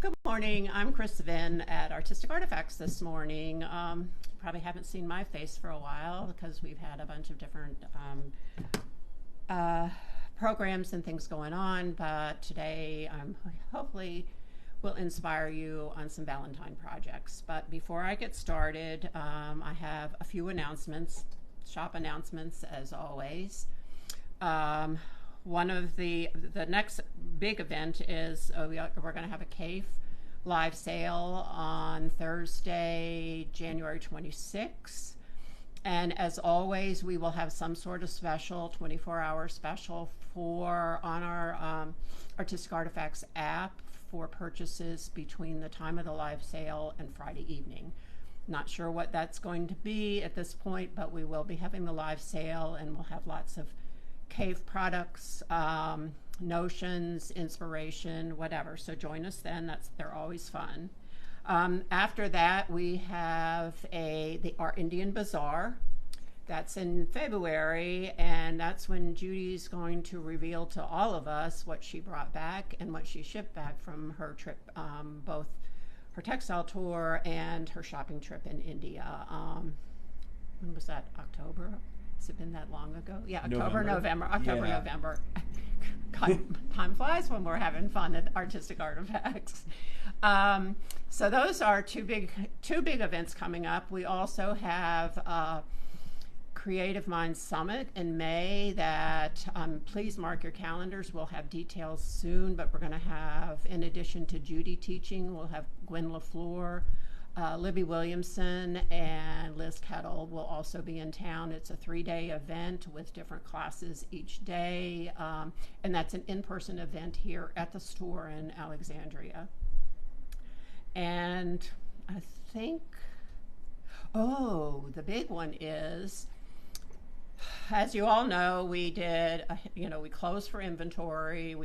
Good morning. I'm Chris Vinn at Artistic Artifacts this morning. Probably haven't seen my face for a while because we've had a bunch of different programs and things going on, but today hopefully will inspire you on some Valentine projects. But before I get started, I have a few announcements, shop announcements as always. One of the next big event is we're going to have a CAFE live sale on Thursday, January 26th. And as always, we will have some sort of special, 24-hour special on our Artistic Artifacts app for purchases between the time of the live sale and Friday evening. Not sure what that's going to be at this point, but we will be having the live sale, and we'll have lots of CAFE products, notions, inspiration, whatever. So join us then. They're always fun. After that, we have our Indian Bazaar. That's in February, and that's when Judy's going to reveal to all of us what she brought back and what she shipped back from her trip, both her textile tour and her shopping trip in India. When was that? October? Has it been that long ago? Yeah, October, November. Time flies when we're having fun at Artistic Artifacts. So those are two big events coming up. We also have Creative Minds Summit in May that please mark your calendars. We'll have details soon, but we're going to have, in addition to Judy teaching, we'll have Gwen LaFleur, Libby Williamson, and Liz Kettle will also be in town. It's a 3-day event with different classes each day, and that's an in-person event here at the store in Alexandria. And I think, the big one is, as you all know, we closed for inventory.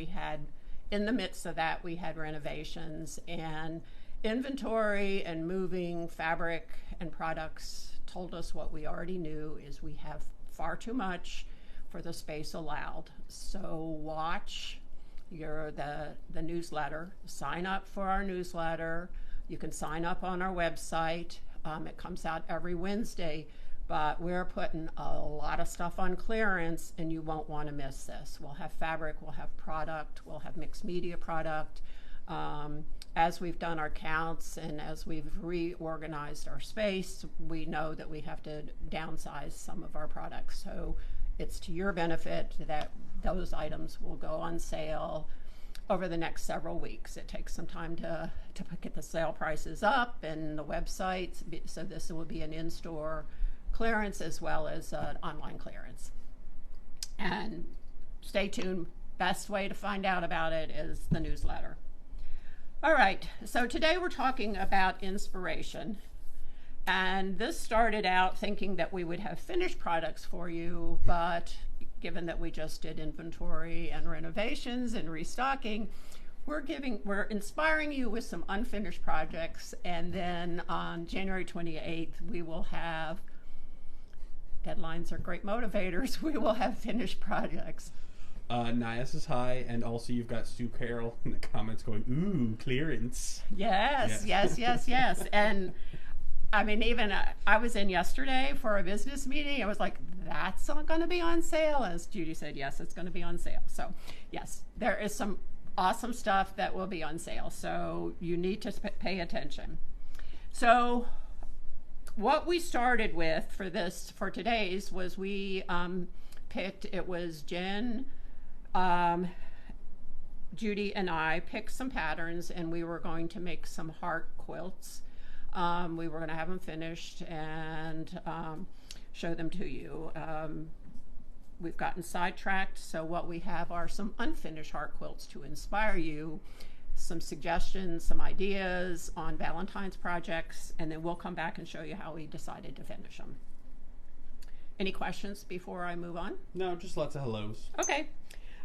In the midst of that, we had renovations, and inventory and moving fabric and products told us what we already knew, is we have far too much for the space allowed. So watch the newsletter. Sign up for our newsletter. You can sign up on our website. It comes out every Wednesday, but we're putting a lot of stuff on clearance, and you won't want to miss this. We'll have fabric, we'll have product, we'll have mixed media product. As we've done our counts and as we've reorganized our space, we know that we have to downsize some of our products. So it's to your benefit that those items will go on sale over the next several weeks. It takes some time to get the sale prices up and the websites, so this will be an in-store clearance as well as an online clearance. And stay tuned. Best way to find out about it is the newsletter. All right, so today we're talking about inspiration. And this started out thinking that we would have finished products for you, but given that we just did inventory and renovations and restocking, we're inspiring you with some unfinished projects. And then on January 28th, we will have, deadlines are great motivators, we will have finished projects. Nias is high, and also you've got Sue Carroll in the comments going, ooh, clearance. Yes. And I mean, even I was in yesterday for a business meeting. I was like, that's not going to be on sale. As Judy said, yes, it's going to be on sale. So yes, there is some awesome stuff that will be on sale. So you need to pay attention. So what we started with for today's was we picked, it was Jen, Judy and I picked some patterns, and we were going to make some heart quilts. We were going to have them finished and show them to you. We've gotten sidetracked, so what we have are some unfinished heart quilts to inspire you, some suggestions, some ideas on Valentine's projects, and then we'll come back and show you how we decided to finish them. Any questions before I move on? No, just lots of hellos. Okay.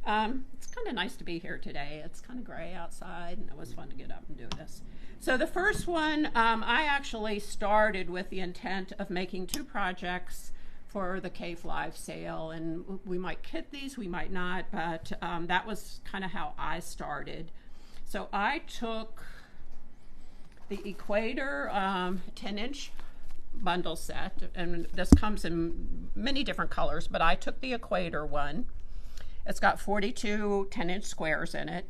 It's kind of nice to be here today. It's kind of gray outside, and it was fun to get up and do this. So the first one, I actually started with the intent of making 2 projects for the CAFE Live sale, and we might kit these, we might not, but that was kind of how I started. So I took the Equator 10-inch bundle set, and this comes in many different colors, but I took the Equator one. It's got 42 10-inch squares in it.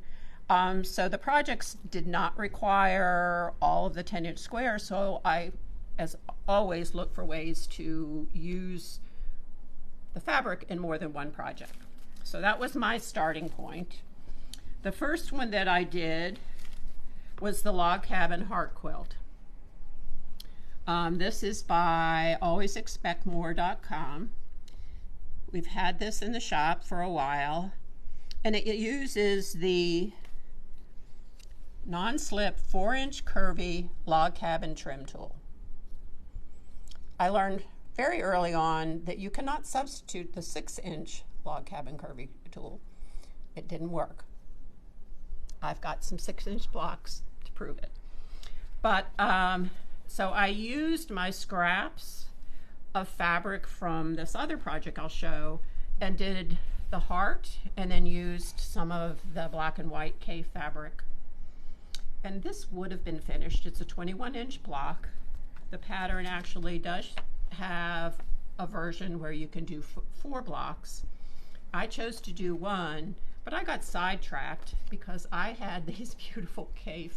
So the projects did not require all of the 10-inch squares, so I, as always, look for ways to use the fabric in more than one project. So that was my starting point. The first one that I did was the Log Cabin Heart Quilt. This is by alwaysexpectmore.com. We've had this in the shop for a while, and it uses the non-slip 4-inch curvy log cabin trim tool. I learned very early on that you cannot substitute the 6-inch log cabin curvy tool. It didn't work. I've got some 6-inch blocks to prove it. But so I used my scraps of fabric from this other project I'll show and did the heart, and then used some of the black and white K fabric. And this would have been finished. It's a 21-inch block. The pattern actually does have a version where you can do 4 blocks. I chose to do 1, but I got sidetracked because I had these beautiful K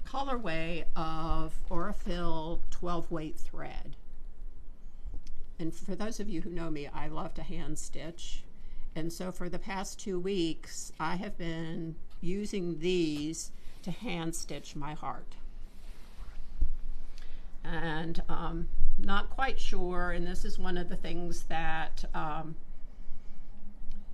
colorway of Aurifil 12-weight thread. And for those of you who know me, I love to hand stitch. And so for the past 2 weeks, I have been using these to hand stitch my heart. And not quite sure, and this is one of the things that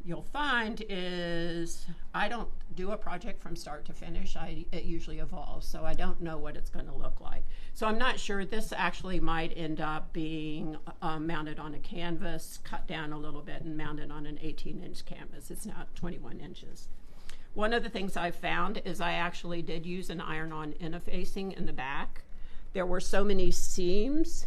you'll find is I don't do a project from start to finish. It usually evolves, so I don't know what it's going to look like. So I'm not sure. This actually might end up being mounted on a canvas, cut down a little bit, and mounted on an 18-inch canvas. It's now 21 inches. One of the things I found is I actually did use an iron-on interfacing in the back. There were so many seams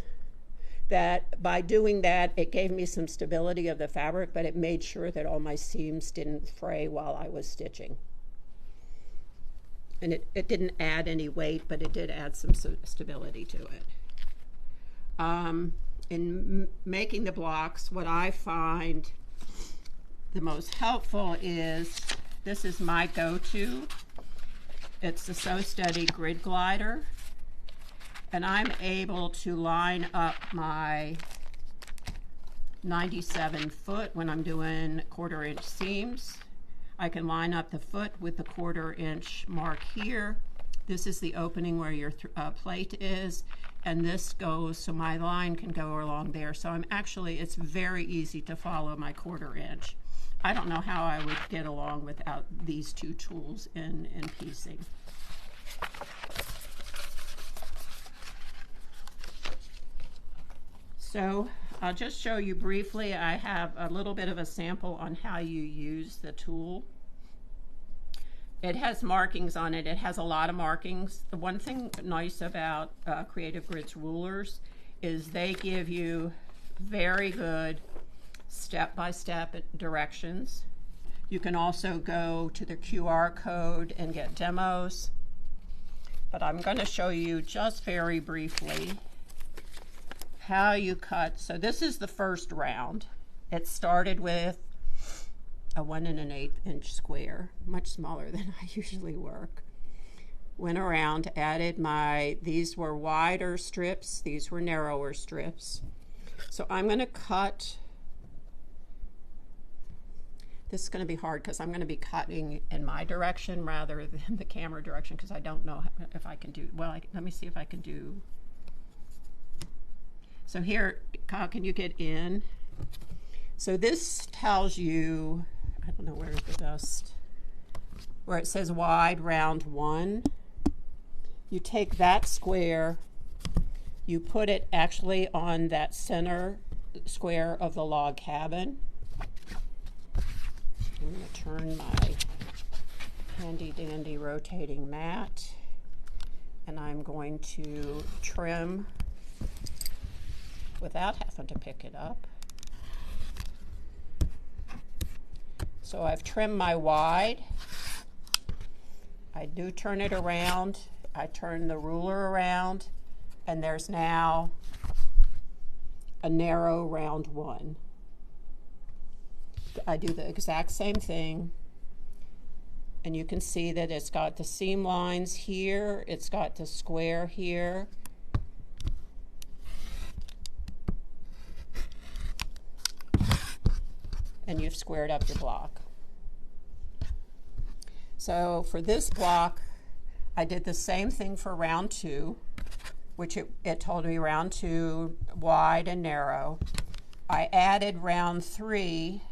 that by doing that, it gave me some stability of the fabric, but it made sure that all my seams didn't fray while I was stitching. And it didn't add any weight, but it did add some stability to it. In making the blocks, what I find the most helpful is, this is my go-to. It's the Sew Steady Grid Glider. And I'm able to line up my 97 foot when I'm doing 1/4 inch seams. I can line up the foot with the 1/4 inch mark here. This is the opening where your plate is, and this goes so my line can go along there. So it's very easy to follow my 1/4 inch. I don't know how I would get along without these 2 tools in piecing. So I'll just show you briefly. I have a little bit of a sample on how you use the tool. It has markings on it. It has a lot of markings. The one thing nice about Creative Grid's rulers is they give you very good step-by-step directions. You can also go to the QR code and get demos. But I'm going to show you just very briefly how you cut. So this is the first round. It started with a 1 1/8 inch square, much smaller than I usually work. Went around, added these were wider strips, these were narrower strips. So I'm going to cut. This is going to be hard because I'm going to be cutting in my direction rather than the camera direction, because I don't know if I can do, well, let me see if I can do. So here, Kyle, can you get in? So this tells you, I don't know where's the dust, where it says wide round 1. You take that square, you put it actually on that center square of the log cabin. I'm going to turn my handy dandy rotating mat, and I'm going to trim without having to pick it up. So I've trimmed my wide. I do turn it around I turn the ruler around, and there's now a narrow round one. I do the exact same thing, and you can see that it's got the seam lines here, it's got the square here. And you've squared up your block. So for this block, I did the same thing for round 2, which it told me round 2 wide and narrow. I added round 3,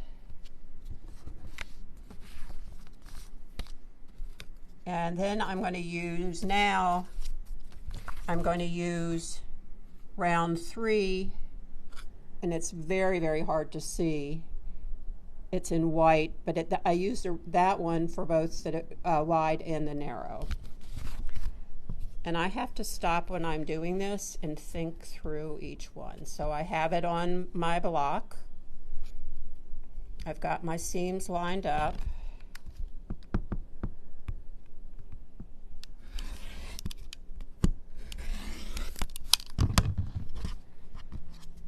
and then I'm going to use round 3, and it's very, very hard to see. It's in white, but I used that one for both the wide and the narrow. And I have to stop when I'm doing this and think through each one. So I have it on my block. I've got my seams lined up.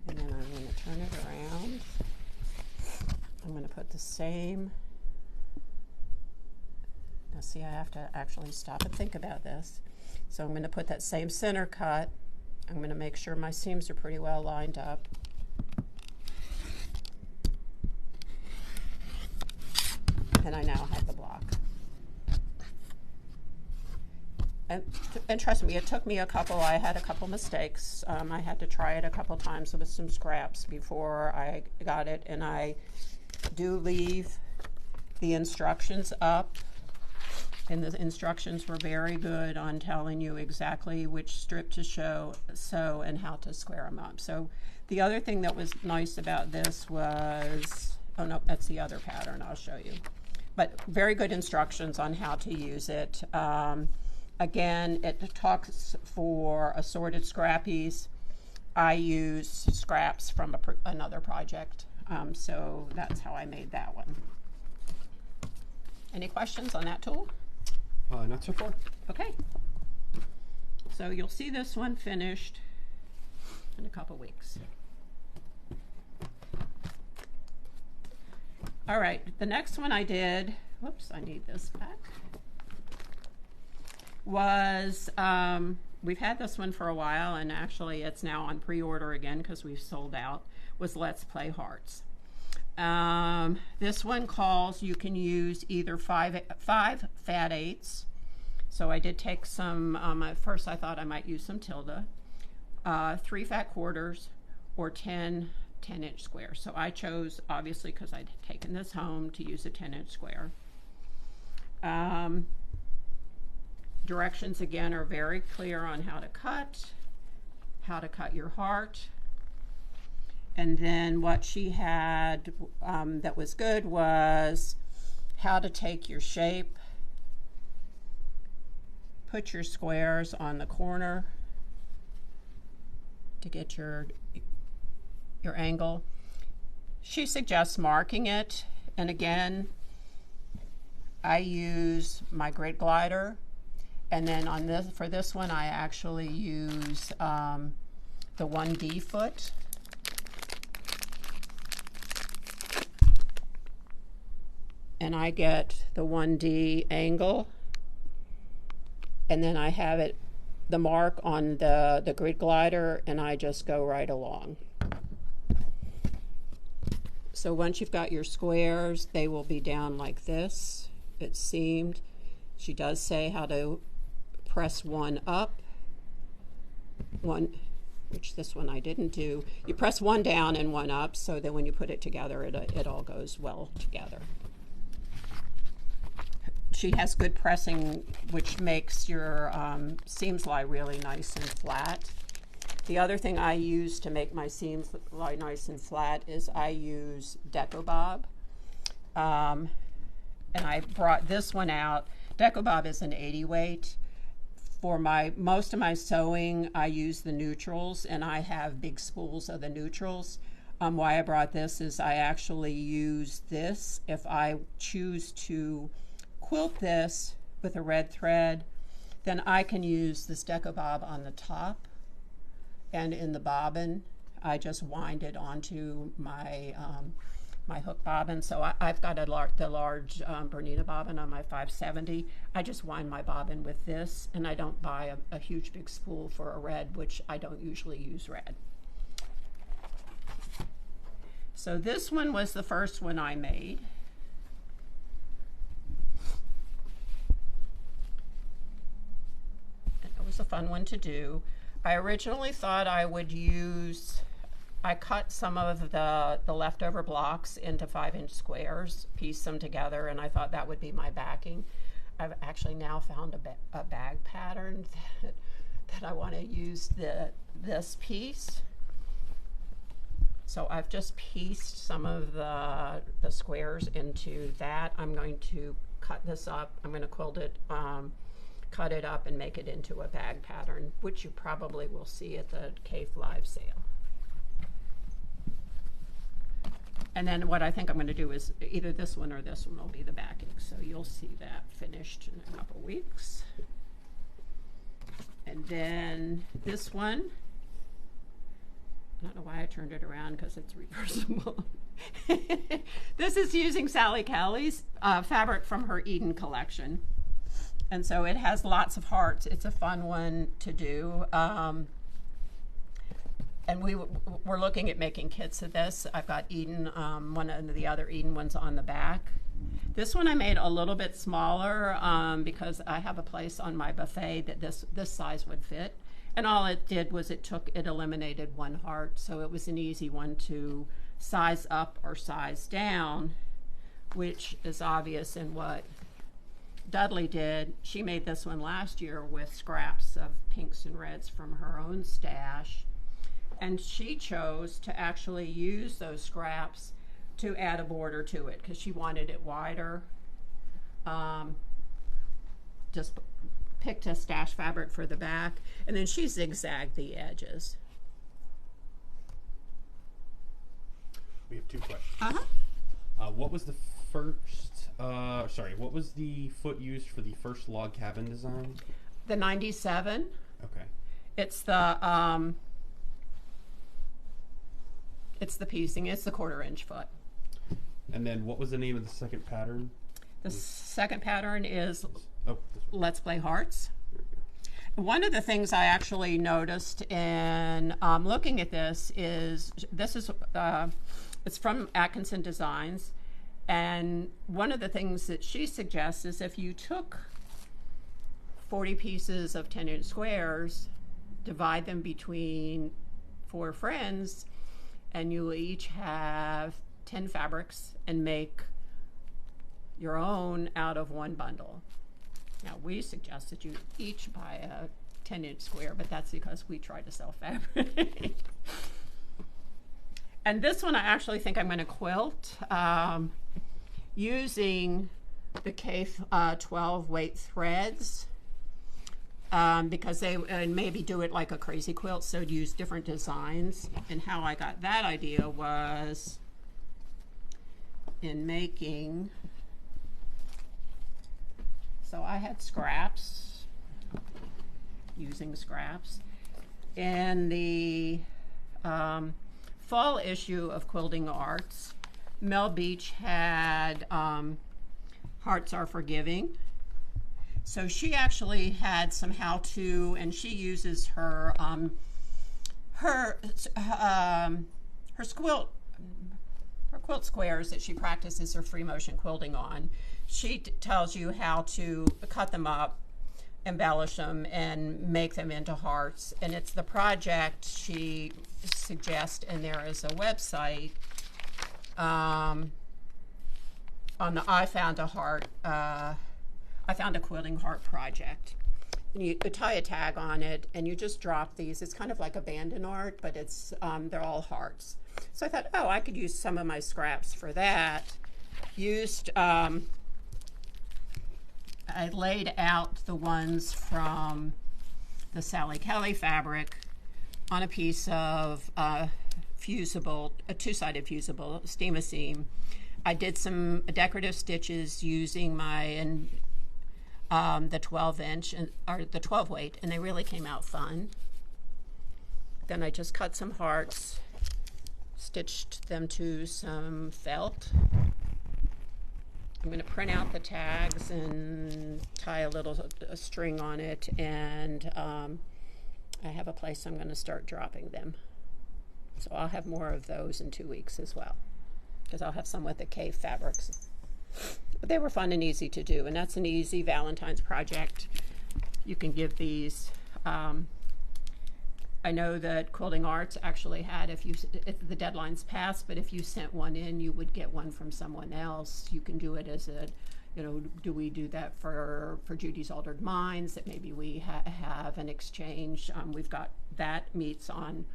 And then I'm going to turn it around. I'm going to put the same. Now see, I have to actually stop and think about this. So I'm going to put that same center cut. I'm going to make sure my seams are pretty well lined up. And I now have the block. And trust me, it took me I had a couple mistakes. I had to try it a couple times with some scraps before I got it, and I do leave the instructions up, and the instructions were very good on telling you exactly which strip to sew and how to square them up. So the other thing that was nice about this was, oh no, that's the other pattern I'll show you, but very good instructions on how to use it. Again, it talks for assorted scrappies. I use scraps from another project. So that's how I made that one. Any questions on that tool? Not so far. Okay. So you'll see this one finished in a couple weeks. All right, the next one I did, whoops, I need this back, was, we've had this one for a while, and actually it's now on pre-order again because we've sold out, was Let's Play Hearts. This one calls, you can use either five fat eighths. So I did take some, at first I thought I might use some tilde, 3 fat quarters, or 10 10-inch squares. So I chose, obviously because I'd taken this home, to use a 10-inch square. Directions again are very clear on how to cut your heart. And then what she had that was good was how to take your shape, put your squares on the corner to get your angle. She suggests marking it, and again, I use my grid glider, and then on this, for this one, I actually use the 1D foot. And I get the 1D angle, and then I have it, the mark on the grid glider, and I just go right along. So once you've got your squares, they will be down like this. It's seamed. She does say how to press one up, which this one I didn't do. You press one down and one up, so that when you put it together, it all goes well together. She has good pressing, which makes your seams lie really nice and flat. The other thing I use to make my seams lie nice and flat is I use Deco-Bob. And I brought this one out. Deco-Bob is an 80 weight. For most of my sewing, I use the neutrals, and I have big spools of the neutrals. Why I brought this is I actually use this if I choose to quilt this with a red thread. then I can use this Deco Bob on the top, and in the bobbin, I just wind it onto my my hook bobbin. So I've got the large Bernina bobbin on my 570. I just wind my bobbin with this, and I don't buy a huge big spool for a red, which I don't usually use red. So this one was the first one I made. It was a fun one to do. I originally thought I would I cut some of the leftover blocks into 5-inch squares, pieced them together, and I thought that would be my backing. I've actually now found a bag pattern that I want to use this piece. So I've just pieced some of the squares into that. I'm going to cut this up. I'm going to quilt it, cut it up and make it into a bag pattern, which you probably will see at the Cave Live sale. And then what I think I'm going to do is either this one or this one will be the backing. So you'll see that finished in a couple weeks. And then this one, I don't know why I turned it around because it's reversible. This is using Sally Kelly's fabric from her Eden collection. And so it has lots of hearts. It's a fun one to do. And we're looking at making kits of this. I've got Eden, one of the other Eden ones on the back. This one I made a little bit smaller because I have a place on my buffet that this size would fit. And all it did was it eliminated one heart, so it was an easy one to size up or size down, which is obvious in what Dudley did. She made this one last year with scraps of pinks and reds from her own stash, and she chose to actually use those scraps to add a border to it because she wanted it wider. Just picked a stash fabric for the back, and then she zigzagged the edges. We have two questions. What was the first, what was the foot used for the first log cabin design? The 97. Okay. It's the piecing. It's the 1/4-inch foot. And then what was the name of the second pattern? The second pattern is this Let's Play Hearts. One of the things I actually noticed in looking at this is it's from Atkinson Designs, and one of the things that she suggests is if you took 40 pieces of 10-inch squares, divide them between 4 friends, and you each have 10 fabrics and make your own out of one bundle. Now, we suggested you each buy a 10-inch square, but that's because we try to sell fabric. And this one I actually think I'm going to quilt using the K12 weight threads because they maybe do it like a crazy quilt, so use different designs. And how I got that idea was in making... So I had scraps, using scraps. In the fall issue of Quilting Arts, Mel Beach had Hearts Are Forgiving. So she actually had some how-to, and she uses her quilt squares that she practices her free motion quilting on. She tells you how to cut them up, embellish them, and make them into hearts. And it's the project she suggests, and there is a website on the I Found a Quilting Heart project. And you tie a tag on it, and you just drop these. It's kind of like abandoned art, but it's they're all hearts. So I thought, oh, I could use some of my scraps for that. I laid out the ones from the Sally Kelly fabric on a piece of fusible, a two-sided fusible steam-a-seam. I did some decorative stitches using my the 12-inch or the 12 weight, and they really came out fun. Then I just cut some hearts, stitched them to some felt. I'm going to print out the tags and tie a string on it, and I have a place I'm going to start dropping them. So I'll have more of those in 2 weeks as well, because I'll have some with the cave fabrics. But they were fun and easy to do, and that's an easy Valentine's project. You can give these. I know that Quilting Arts actually had, if the deadline's passed, but if you sent one in, you would get one from someone else. You can do it as a, do we do that for Judy's Altered Minds, that maybe we have an exchange. We've got that meets on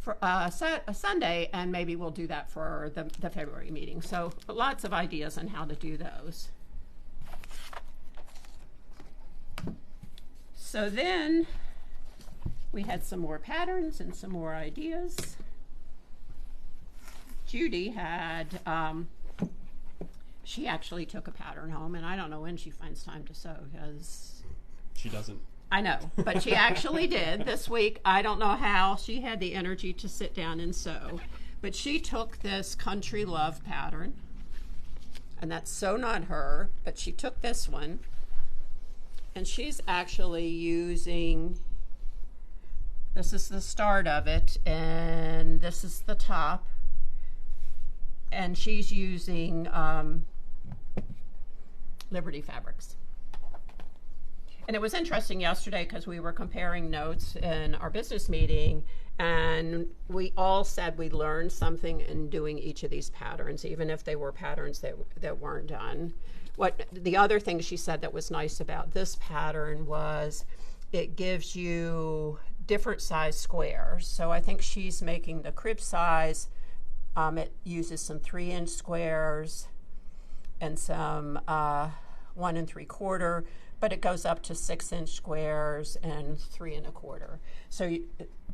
for a Sunday, and maybe we'll do that for the February meeting. So lots of ideas on how to do those. So then we had some more patterns and some more ideas. Judy had, she actually took a pattern home, and I don't know when she finds time to sew, because she doesn't. I know, but she actually did this week. I don't know how she had the energy to sit down and sew, but she took this Country Love pattern, and that's so not her, but she took this one, and she's actually using, this is the start of it, and this is the top, and she's using Liberty fabrics. And it was interesting yesterday because we were comparing notes in our business meeting, and we all said we learned something in doing each of these patterns, even if they were patterns that weren't done. The other thing she said that was nice about this pattern was it gives you different size squares. So I think she's making the crib size. It uses some 3-inch squares and some 1 3/4, but it goes up to 6-inch squares and 3 1/4. So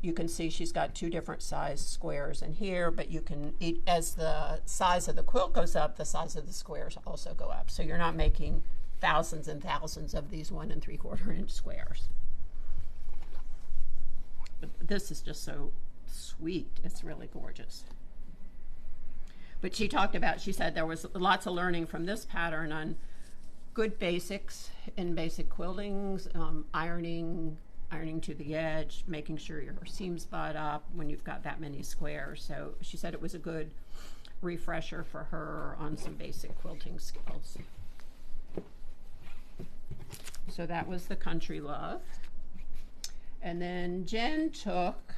you can see she's got 2 different size squares in here, but you can, as the size of the quilt goes up, the size of the squares also go up. So you're not making thousands and thousands of these 1 3/4-inch squares. But this is just so sweet. It's really gorgeous. But she talked about, she said there was lots of learning from this pattern on good basics in basic quiltings, ironing to the edge, making sure your seams butt up when you've got that many squares. So she said it was a good refresher for her on some basic quilting skills. So that was the Country Love. And then Jen took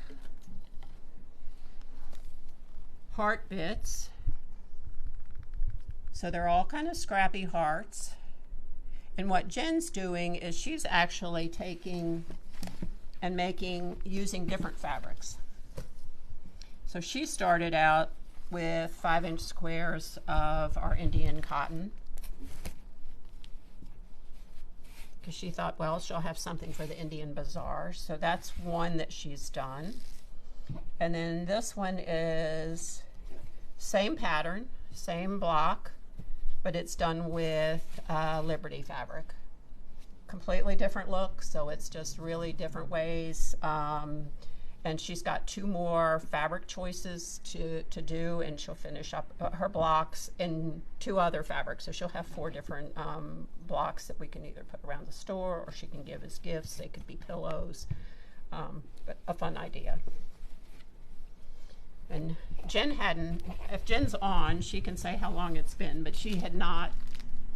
heart bits. So they're all kind of scrappy hearts. And what Jen's doing is she's actually taking and using different fabrics. So she started out with 5-inch squares of our Indian cotton, because she thought, well, she'll have something for the Indian Bazaar. So that's one that she's done. And then this one is same pattern, same block, but it's done with Liberty fabric. Completely different look, so it's just really different ways. And she's got 2 more fabric choices to do, and she'll finish up her blocks in 2 other fabrics. So she'll have 4 different blocks that we can either put around the store or she can give as gifts. They could be pillows, but a fun idea. And Jen hadn't, if Jen's on, she can say how long it's been, but she had not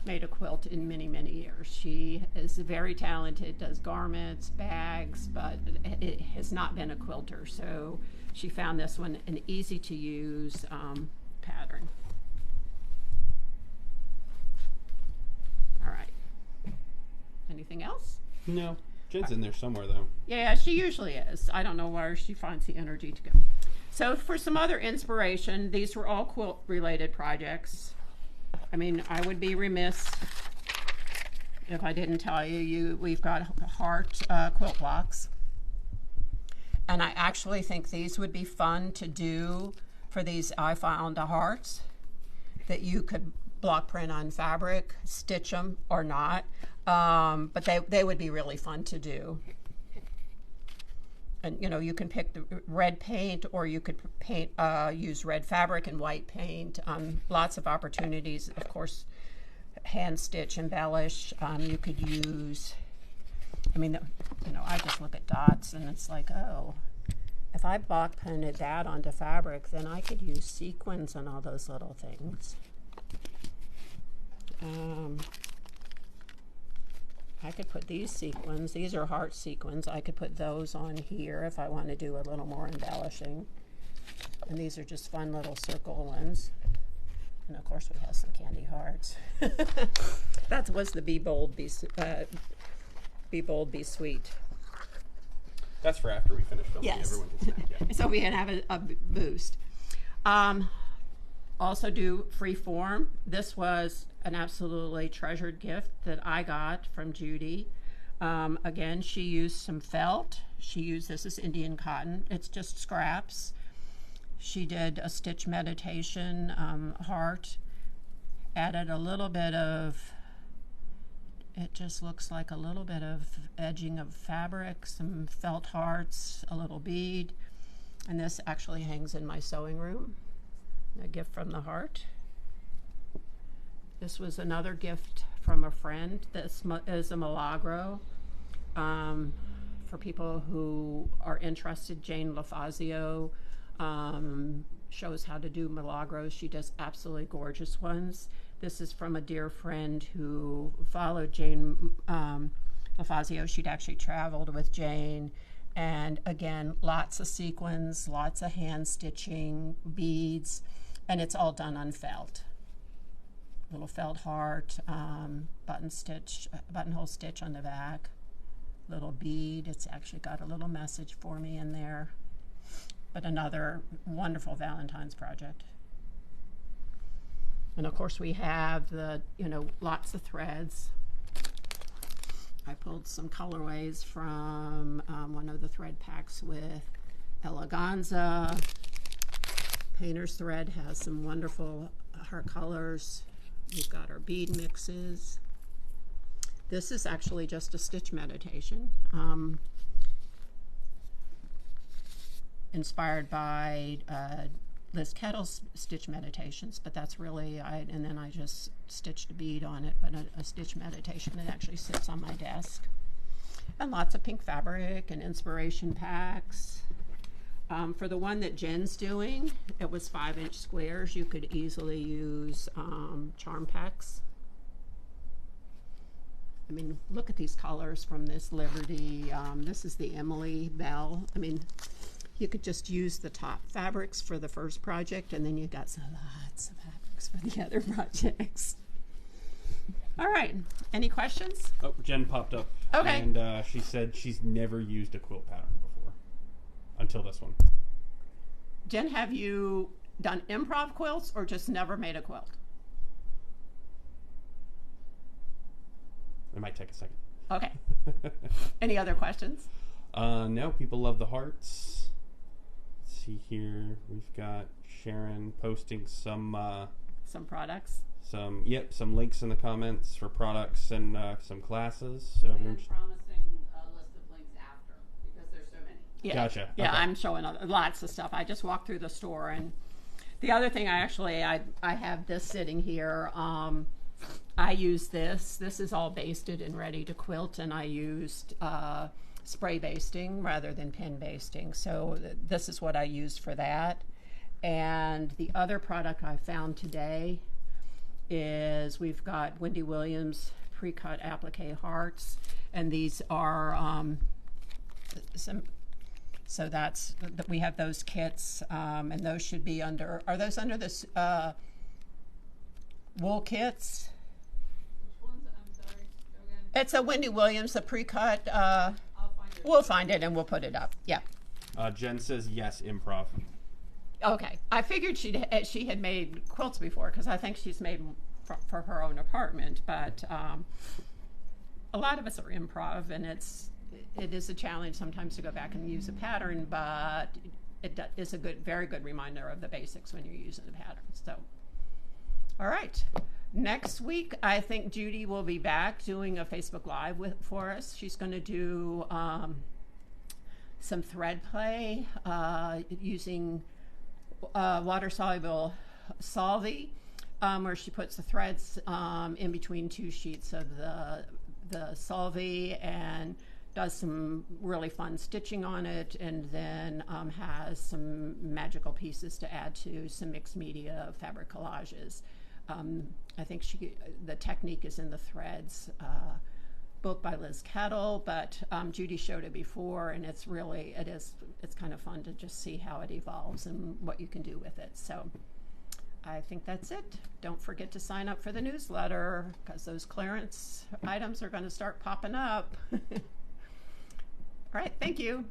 made a quilt in many, many years. She is very talented, does garments, bags, but it has not been a quilter. So she found this one an easy to use pattern. All right. Anything else? No. Jen's in there somewhere, though. Yeah, she usually is. I don't know where she finds the energy to go. So for some other inspiration, these were all quilt-related projects. I mean, I would be remiss if I didn't tell you, we've got heart quilt blocks. And I actually think these would be fun to do for these I found the hearts, that you could block print on fabric, stitch them or not, but they would be really fun to do. And you know, you can pick the red paint, or you could paint, use red fabric and white paint. Lots of opportunities, of course. Hand stitch, embellish. You could use, I mean, you know, I just look at dots and it's like, oh, if I block printed that onto fabric, then I could use sequins and all those little things. I could put these sequins, these are heart sequins, I could put those on here if I want to do a little more embellishing. And these are just fun little circle ones. And of course we have some candy hearts. That was the Be Bold, Be Sweet. That's for after we finish filming. Yes. Everyone can snack, yeah. So we can have a boost. Also do free form. This was an absolutely treasured gift that I got from Judy. Again, she used some felt. This is Indian cotton. It's just scraps. She did a stitch meditation heart, added a little bit of, it just looks like a little bit of edging of fabric, some felt hearts, a little bead, and this actually hangs in my sewing room. A gift from the heart. This was another gift from a friend. This is a Milagro. For people who are interested, Jane LaFazio shows how to do Milagros. She does absolutely gorgeous ones. This is from a dear friend who followed Jane LaFazio. She'd actually traveled with Jane. And again, lots of sequins, lots of hand stitching, beads, and it's all done on felt. Little felt heart, buttonhole stitch on the back, little bead. It's actually got a little message for me in there. But another wonderful Valentine's project. And of course we have the, you know, lots of threads. I pulled some colorways from one of the thread packs with Eleganza. Painter's Thread has some wonderful heart colors. We've got our bead mixes. This is actually just a stitch meditation, inspired by Liz Kettle's stitch meditations, but that's really, and then I just stitched a bead on it, but a stitch meditation that actually sits on my desk. And lots of pink fabric and inspiration packs. For the one that Jen's doing, it was 5-inch squares. You could easily use charm packs. I mean, look at these colors from this Liberty. This is the Emily Bell. I mean, you could just use the top fabrics for the first project, and then you got lots of fabrics for the other projects. All right, any questions? Oh, Jen popped up. Okay. And she said she's never used a quilt pattern before, until this one. Jen, have you done improv quilts or just never made a quilt? It might take a second. Okay. Any other questions? No, people love the hearts. Let's see here. We've got Sharon posting some products. Some links in the comments for products and some classes. And promising a list of links after, because there's so many. Yeah. Gotcha. Yeah, Okay. I'm showing lots of stuff. I just walked through the store, and the other thing I have this sitting here. I use this. This is all basted and ready to quilt, and I used spray basting rather than pin basting. So this is what I used for that. And the other product I found today is we've got Wendy Williams pre-cut applique hearts, and these are so that's we have those kits, and those should be under. Are those under this wool kits? Which ones? I'm sorry. Go again. It's a Wendy Williams, a pre-cut. I'll find it. We'll find it and we'll put it up. Yeah. Jen says yes, improv. Okay. I figured she had made quilts before, because I think she's made for her own apartment, but a lot of us are improv, and it is a challenge sometimes to go back and use a pattern, but it is a very good reminder of the basics when you're using the pattern. So, all right. Next week, I think Judy will be back doing a Facebook Live for us. She's going to do some thread play using water-soluble solvy, where she puts the threads in between two sheets of the solvy and does some really fun stitching on it, and then has some magical pieces to add to some mixed media fabric collages. I think the technique is in the threads book by Liz Kettle, but Judy showed it before, and it's kind of fun to just see how it evolves and what you can do with it. So I think that's it. Don't forget to sign up for the newsletter, because those clearance items are going to start popping up. All right, thank you.